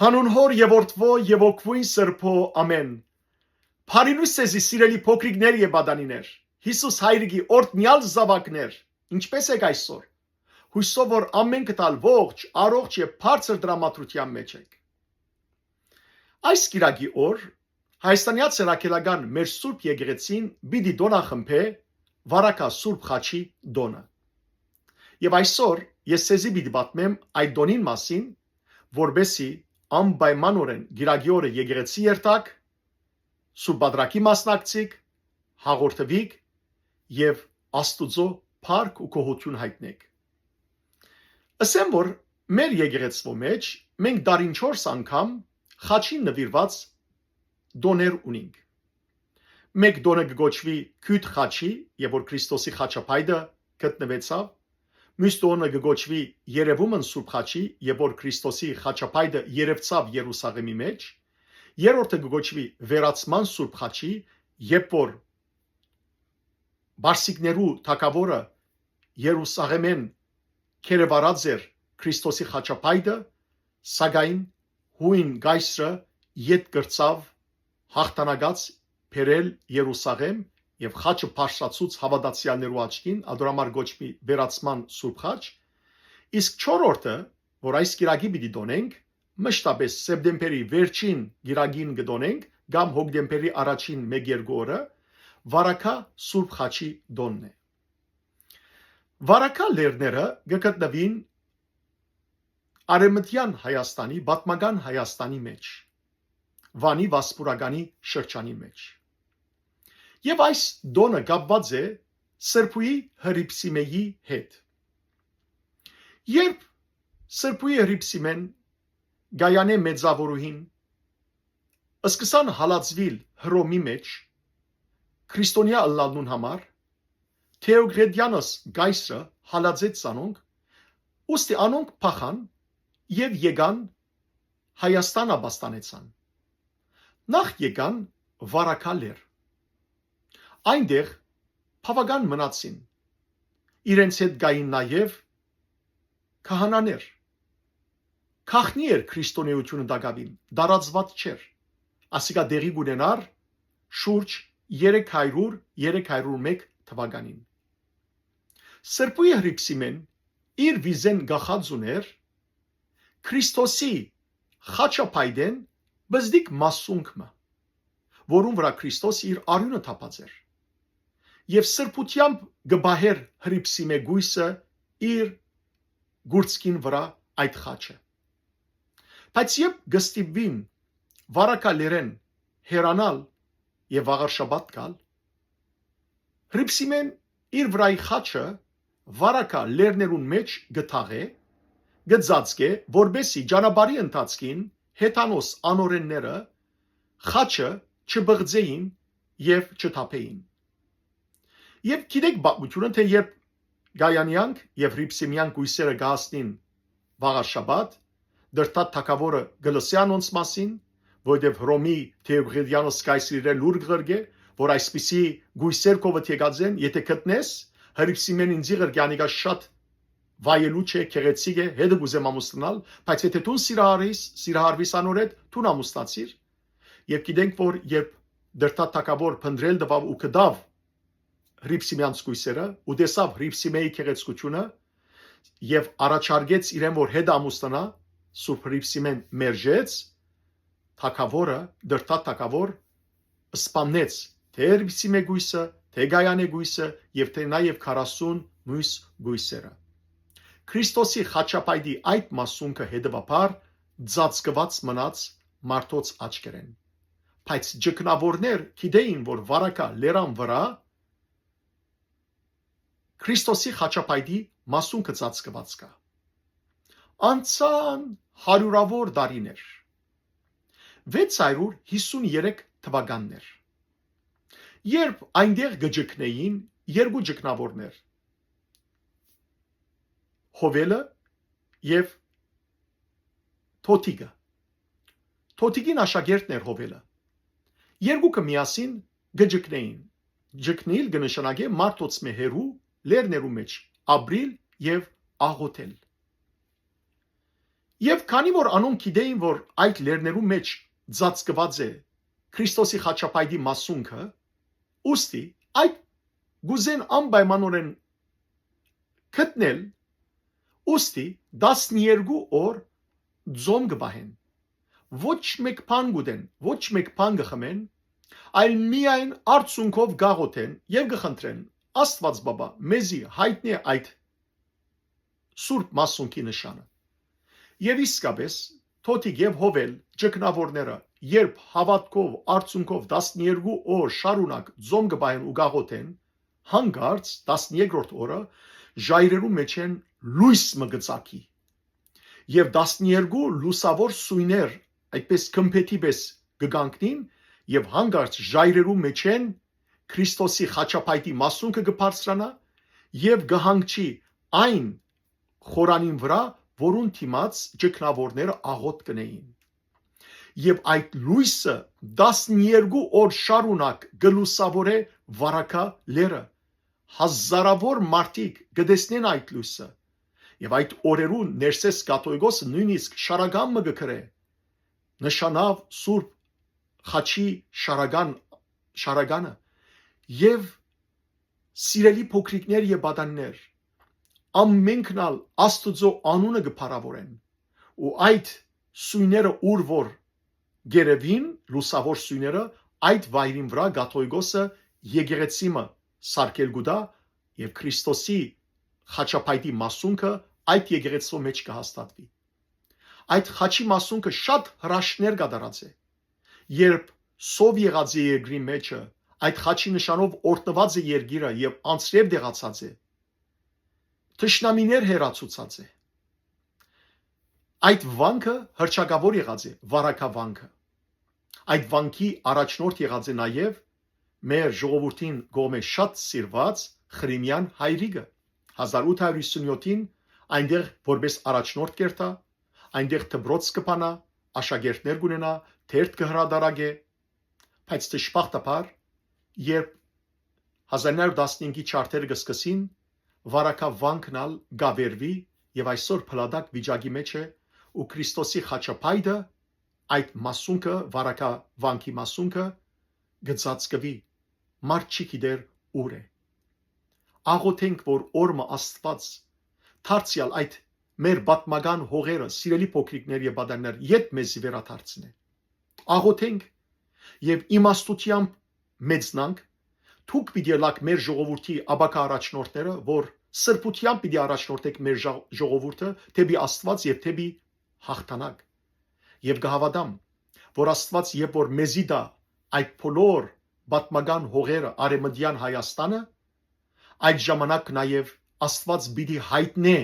Հանուն հոր եւ որդվո եւ օգվույն սրբո ամեն։ Փարինուս ցեզի սիրելի փոքրիկներ եւ բադանիներ։ Հիսուս հայրիկի օրտնյալ զավակներ, ինչպես եք այսօր։ Հույսով որ ամեն կտալ ողջ, առողջ եւ բարձր դրամատրության մեջ եք։ Այս կիրակի օր հայաստանյա ցերակելական մեր Սուրբ եկեղեցին պիտի դոնախմբե վարակա Սուրբ Խաչի դոնը։ Եվ այսօր ես ցեզի պիտի պատմեմ այդ դոնին մասին, որբեսի անպայմանորեն գիրակի օրը եկեղեցի երթակ, Սուրբ Բադրակի մասնակցիկ, հաղորդվիկ եւ Աստուծո փառք ու գոհություն հայտնեք։ Ասեմ որ մեր եկեղեցվո մեջ մենք դարին 4 անգամ խաչին նվիրված դոներ ունենք։ Մեկ դոնը կգոչվի Քյութ խաչի, եւ որ Քրիստոսի խաչապայդը գտնվեցավ, մյուս դոնը կգոչվի Երևումն Սուրբ խաչի, եւ որ Քրիստոսի խաչապայդը երևցավ Երուսաղեմի մեջ, երրորդը կգոչվի Վերացման Սուրբ խաչի, երբ որ Բարսիկներու թագավորը Երուսաղեմեն քերևարած էր Քրիստոսի խաչապայդը, սակայն հույն գայսրը ետ կրծավ հաղթանակած բերել Երուսաղեմ եւ խաչը փարշացուց հավատացյալներու աչքին, ադորամար գոչվի Վերացման Սուրբ խաչ, իսկ չորրորդը, որ այս կիրակի պիտի դոնենք, մշտապես սեպտեմբերի վերջին կիրակին կդոնենք, կամ հոկտեմբերի առաջին 1-2 օրը, վարակա Սուրբ խաչի դոնն է։ Վարակա լեռները գտնվին Արևմտյան Հայաստանի, Պատմական Հայաստանի մեջ, Վանի Վասպուրականի շրջանի մեջ։ Եվ այս դոնը կապված է Սրբուի Հռիփսիմեի հետ։ Երբ Սրբուի Հռիփսիմեն Գայանե մեծավորուհին սկսան հալածվիլ Հռոմի մեջ քրիստոնյա ըլլալնուն համար, Թեոգրեդյանոս գայսրը հալածեց անոնք, ուստի անոնք փախան եւ եկան Հայաստան ապաստանեցան։ Նախ եկան Վարակա լեռ։ Այնտեղ բավական մնացին։ Իրենց հետ գային նաև քահանաներ։ Քախնի էր քրիստոնեությունը դակավին, դարածված չէր։ Ասիկա դեղի գունենար շուրջ 301 թվականին։ Սրբուի Հռիփսիմեն իր վիզեն գախած ուներ Քրիստոսի խաչապայդեն բզդիկ մասունքմը, որում վրա Քրիստոս իր արյունը թափած էր, եւ սրբությամբ գբահեր Հռիփսիմե գույսը իր գուրցքին վրա այդ խաչը։ Բայց երբ գստիպվին Վարակա լեռեն հերանալ եւ աղար շաբաթ գալ, Հռիփսիմեն իր վրայի խաչը Վարակա լեռներուն մեջ գտաղե, գծածկե, որբեսի ճանապարհի ընթացքին հեթանոս անօրենները խաչը չբղձեին եւ չթափեին։ Եվ գիտեք պատմությունը, թե երբ Գայանյանք եւ Հռիփսիմյան գույսերը գահստին վաղաշաբաթ, դրտատ թագավորը գլսյանոնց մասին, որտեղ Հռոմի Թեոգրեդյանոս կայսրը լուր գրգե, որ այսպիսի գույսեր կովդ եկած են, եթե գտնես Հռիփսիմեն ինձիղր գանիգա շատ վայելու չէ, քեղեցիկ է, հետը գուզեմ ամուսնալ, բայց եթե դու սիրահարվիս անորդ, դու ամուսնացիր։ Եվ գիտենք, որ երբ դրտատ թագավոր փնդրել դվավ ու կդավ Հռիփսիմյանց գույսերը, ու տեսավ Հռիփսիմեի քեղեցկությունը եւ առաջարկեց իրեն, որ հետ ամուսնանա, Սուրբ Հռիփսիմեն մերժեց, թագավորը, դրտատ թագավոր սպանեց թե Հռիփսիմե գույսը, թե Գայանե գույսը եւ թե նաեւ 40 մյուս գույսերը։ Քրիստոսի խաչապայդի այդ մասունքը հետևաբար ծածկված մնաց մարդոց աչքերեն։ Բայց ջկնավորներ գիտեին, որ Վարակա լեռան վրա Քրիստոսի խաչապայդի մասունքը ծածկված կա։ Անցան հարյուրավոր տարիներ։ 653 թվականներ։ Երբ այնտեղ գջկնեին երկու ջկնավորներ, Հովելը եւ Թոթիկը։ Թոթիկին աշակերտն էր Հովելը։ Երկուքը միասին գջկնեին։ Ջկնիլ կնշանակե մարդոց մեհերու լեռներու մեջ ապրիլ եւ աղոթել։ Եվ քանի որ անոնք գիտեին, որ այդ լերներու մեջ ծածկված է Քրիստոսի խաչապայտի մասունքը, ուստի այդ գուզեն անպայմանորեն գտնել, ուստի 12 օր ձոմ կբահեն, ոչ մեկ բան գուտեն, ոչ մեկ բան կխմեն, այլ միայն արցունքով գաղոթեն եւ կխնդրեն Աստված բաբա մեզի հայտնի այդ սուրբ մասունքի նշանը։ Եվ իսկապես Թոթիկ եւ Հովել ճգնավորները երբ հավատքով արցունքով 12 օր շարունակ ձոմ կբահեն ու գաղոթեն, հանգարց 13-րդ օրը ժայռերու մեջ են լույս մգծակի եւ 12 լուսավոր սույներ այդպես կմփեթի պես կգանքնին եւ հանգարց ժայռերու մեջ են Քրիստոսի խաչապայտի մասունքը կբարձրանա եւ կհանգչի այն խորանին վրա, որուն թիմած ճգնավորները աղոտ կնեին։ Եվ այդ լույսը 12 օր շարունակ գլուսավորե վարակա լերը, հազարավոր մարդիկ կտեսնեն այդ լույսը, եւ այդ օրերուն Ներսես կաթողիկոսը նույնիսկ շարագան մը կգրե, նշանավ Սուրբ խաչի շարագանը, եւ սիրելի փոքրիկներ եւ բադաններ, ամենքնալ Աստուծո անունը կփառավորեն ու այդ սույները ուր որ գերևին լուսավոր սույները այդ վայրին վրա կաթողիկոսը եկեղեցիմը սարքել գուտա եւ Քրիստոսի խաչապայտի մասունքը այդ եկեղեցու մեջ կհաստատվի։ Այդ խաչի մասունքը շատ հրաշքներ կդարած է, երբ սով եղած է երկրի մեջը այդ խաչի նշանով օրտնված է երկիրը եւ անցրև դեղացած է, թշնամիներ հերացուցած է, այդ վանքը հրճակավոր եղած է, վարակավանքը, այդ վանքի առաջնորդ եղած է նաեւ մեր ժողովրդին գոմե շատ սիրված Խրիմյան հայրիկը 1857-ին այնտեղ որպես առաջնորդ կերտա, այնտեղ դպրոց կփանա, աշակերտներ կունենա, թերթ կհրադարագե, բայց դժբախտաբար երբ 1915-ի չարթերը կսկսին, վարակավանքնալ գավերվի եւ այսօր փլադակ վիճակի մեջ է ու Քրիստոսի խաչապայտը այդ մասունքը վարակավանքի մասունքը գծածկվի մարդ չի գիտեր ուր է։ Աղոթենք որ օրը Աստված դարձյալ այդ մեր պատմական հողերը սիրելի փոքրիկներ եւ բադաններ իդ մեզի վերադարձնե։ Աղոթենք եւ իմաստությամբ մեծնանք թուք պիտի լակ մեր ժողովրդի աբակա առաջնորդները, որ սրբությամբ պիտի առաջնորդեք մեր ժողովուրդը թեպի Աստված եւ թեպի հաղթանակ։ Եվ կհավատամ, որ Աստված երբ որ մեզի դա այդ բոլոր պատմական հողերը արեմդյան Հայաստանը, այդ ժամանակ նաեւ Աստված պիտի հայտնե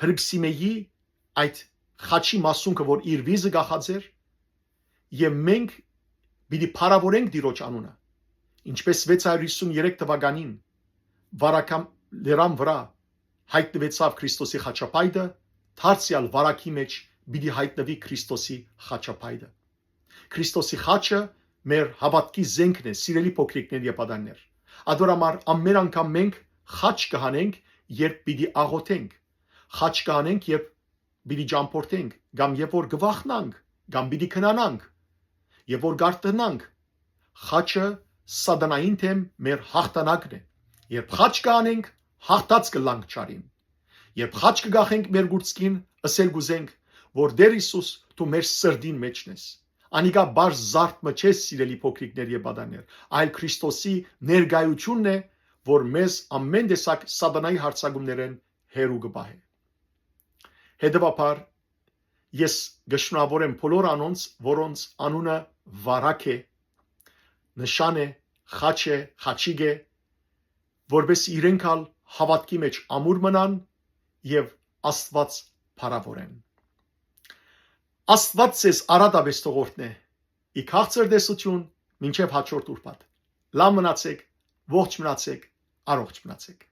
Հրկսիմեի այդ խաչի մասունքը, որ իր վիզը գախած էր, եւ մենք պիտի փառավորենք Տիրոջ անունը, ինչպես 653 թվականին վարակամ լերան վրա հայտնվեցավ Քրիստոսի խաչապայտը, դարձյալ վարակի մեջ պիտի հայտնվի Քրիստոսի խաչապայտը։ Քրիստոսի խաչը մեր հավատքի զենքն է, սիրելի փոքրիկներ եւ բադաններ։ Ադորամար ամեն անգամ մենք խաչ կհանենք, երբ պիտի աղոթենք, խաչ կհանենք, երբ պիտի ճամփորդենք, կամ երբ որ գվախնանք, կամ պիտի քնանանք, երբ որ գարտնանք, խաչը սատանային թեմ մեր հաղթանակն է։ Երբ խաչ կհանենք, հաղթած կլանք ճարին։ Երբ խաչ կգախենք մեր գուրծքին, ասել գուզենք, որ Տեր Հիսուս դու մեր սրդին մեջն ես։ Անիկա բարձ զարդ մը չես սիրելի փոքրիկներ եւ բադաններ, այլ Քրիստոսի ներկայությունն է, որ մեզ ամեն տեսակ սատանայի հարձակումներեն հերու կբահե։ Հետևաբար ես գշնավորեմ բոլոր անոնց, որոնց անունը վարակ է, նշան է, խաչ է, խաչիկ է, որպես իրենքալ հավատքի մեջ ամուր մնան եւ Աստված փառավորեն։ Աստված ցես արադաբես տողորտն է։ Ի քաղցր դեսություն, մինչև հաջորդ ուրբաթ։ Լավ մնացեք, ողջ մնացեք, առողջ մնացեք։